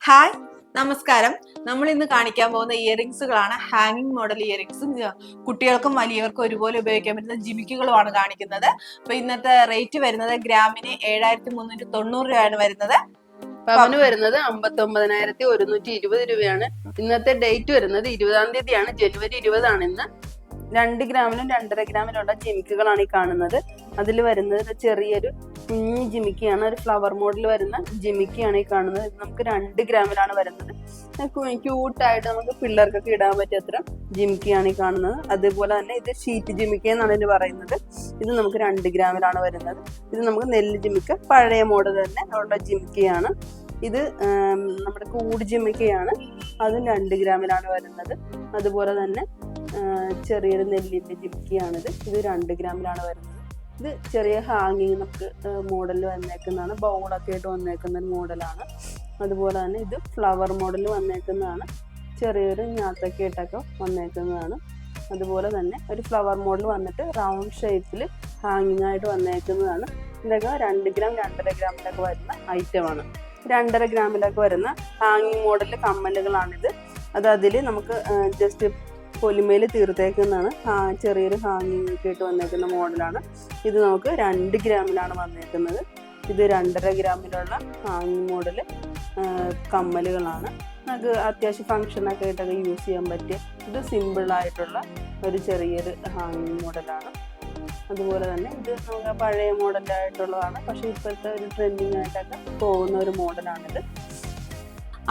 Hi, നമസ്കാരം. നമ്മൾ ഇന്ന് കാണിക്കാൻ പോകുന്ന ഇയറിംഗ്സുകളാണ് ഹാങ്ങിങ് മോഡൽ ഇയറിംഗ്സും. കുട്ടികൾക്കും വലിയവർക്കും ഒരുപോലെ ഉപയോഗിക്കാൻ പറ്റുന്ന ജിമിക്കുകളുമാണ് കാണിക്കുന്നത്. അപ്പൊ ഇന്നത്തെ റേറ്റ് വരുന്നത് ഗ്രാമിന് 7390 രൂപയാണ് വരുന്നത്. പവന് വരുന്നത് 59,120 രൂപയാണ്. ഇന്നത്തെ ഡേറ്റ് വരുന്നത് 20-ാം തീയതിയാണ്. ജനുവരി 20 ഇന്ന്. 2 ഗ്രാമിലും 2.5 ഗ്രാമിലുള്ള ജിമിക്കുകളാണ് ഈ കാണുന്നത്. അതിൽ വരുന്നത് ചെറിയൊരു കുഞ്ഞു ജിമിക്കിയാണ്, ഒരു ഫ്ലവർ മോഡൽ വരുന്ന ജിമിക്കിയാണ് ഈ കാണുന്നത്. ഇത് നമുക്ക് 2 ഗ്രാമിലാണ് വരുന്നത്. ക്യൂട്ടായിട്ട് നമുക്ക് പിള്ളേർക്കൊക്കെ ഇടാൻ പറ്റിയ അത്ര ജിമിക്കിയാണ് ഈ കാണുന്നത്. അതുപോലെ തന്നെ ഇത് ഷീറ്റ് ജിമിക്ക എന്നാണ് ഇതിന് പറയുന്നത്. ഇത് നമുക്ക് 2 ഗ്രാമിലാണ് വരുന്നത്. ഇത് നമുക്ക് നെല്ല് ജിമിക്ക, പഴയ മോഡൽ തന്നെ ഉള്ള ജിമിക്കയാണ്. ഇത് നമ്മുടെ കൂട് ജിമിക്കയാണ്, അതും 2 ഗ്രാമിലാണ് വരുന്നത്. അതുപോലെ തന്നെ ചെറിയൊരു നെല്ലിൻ്റെ ജിമിക്കിയാണിത്. ഇത് 2 ഗ്രാമിലാണ് വരുന്നത്. ഇത് ചെറിയ ഹാങ്ങിങ് നമുക്ക് മോഡലിൽ വന്നേക്കുന്നതാണ്, ബൗളൊക്കെ ആയിട്ട് വന്നേക്കുന്ന ഒരു മോഡലാണ്. അതുപോലെ തന്നെ ഇത് ഫ്ലവർ മോഡൽ വന്നേക്കുന്നതാണ്, ചെറിയൊരു ഞാത്തൊക്കെ ആയിട്ടൊക്കെ വന്നേക്കുന്നതാണ്. അതുപോലെ തന്നെ ഒരു ഫ്ലവർ മോഡൽ വന്നിട്ട് റൗണ്ട് ഷേപ്പിൽ ഹാങ്ങിങ് ആയിട്ട് വന്നേക്കുന്നതാണ്. ഇതൊക്കെ 2 ഗ്രാം 2.5 ഗ്രാമിലൊക്കെ വരുന്ന ഐറ്റമാണ്. 2.5 ഗ്രാമിലൊക്കെ വരുന്ന ഹാങ്ങിങ് മോഡൽ കമ്മലുകളാണിത്. അതിൽ നമുക്ക് ജസ്റ്റ് പൊലിമയിൽ തീർത്തേക്കുന്നതാണ്. ചെറിയൊരു ഹാങ്ങിങ് ഒക്കെ ആയിട്ട് വന്നേക്കുന്ന മോഡലാണ്. ഇത് നമുക്ക് 2 ഗ്രാമിലാണ് വന്നേക്കുന്നത്. ഇത് 2.5 ഗ്രാമിലുള്ള ഹാങ്ങിങ് മോഡൽ കമ്മലുകളാണ്. നമുക്ക് അത്യാവശ്യം ഫങ്ഷനൊക്കെ ആയിട്ടൊക്കെ യൂസ് ചെയ്യാൻ പറ്റിയ ഇത് സിമ്പിളായിട്ടുള്ള ഒരു ചെറിയൊരു ഹാങ്ങിങ് മോഡലാണ്. അതുപോലെ തന്നെ ഇത് നമുക്ക് പഴയ മോഡലായിട്ടുള്ളതാണ്, പക്ഷേ ഇപ്പോഴത്തെ ഒരു ട്രെൻഡിങ് ആയിട്ടൊക്കെ പോകുന്ന ഒരു മോഡലാണിത്.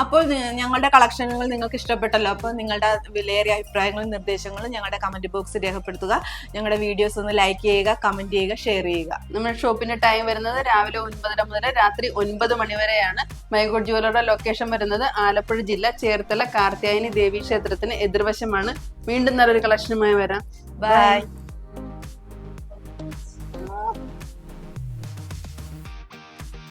അപ്പോൾ ഞങ്ങളുടെ കളക്ഷനുകൾ നിങ്ങൾക്ക് ഇഷ്ടപ്പെട്ടല്ലോ. അപ്പോൾ നിങ്ങളുടെ വിലയേറിയ അഭിപ്രായങ്ങളും നിർദ്ദേശങ്ങളും ഞങ്ങളുടെ കമന്റ് ബോക്സിൽ രേഖപ്പെടുത്തുക. ഞങ്ങളുടെ വീഡിയോസ് ഒന്ന് ലൈക്ക് ചെയ്യുക, കമന്റ് ചെയ്യുക, ഷെയർ ചെയ്യുക. നമ്മുടെ ഷോപ്പിന്റെ ടൈം വരുന്നത് രാവിലെ 9:30 മുതൽ രാത്രി 9 മണി വരെയാണ്. മൈഗോഡ് ജുവലറുടെ ലൊക്കേഷൻ വരുന്നത് ആലപ്പുഴ ജില്ല ചേർത്തല കാർത്യായനി ദേവി ക്ഷേത്രത്തിന് എതിർവശമാണ്. വീണ്ടും നല്ലൊരു കളക്ഷനുമായി വരാം. ബൈ.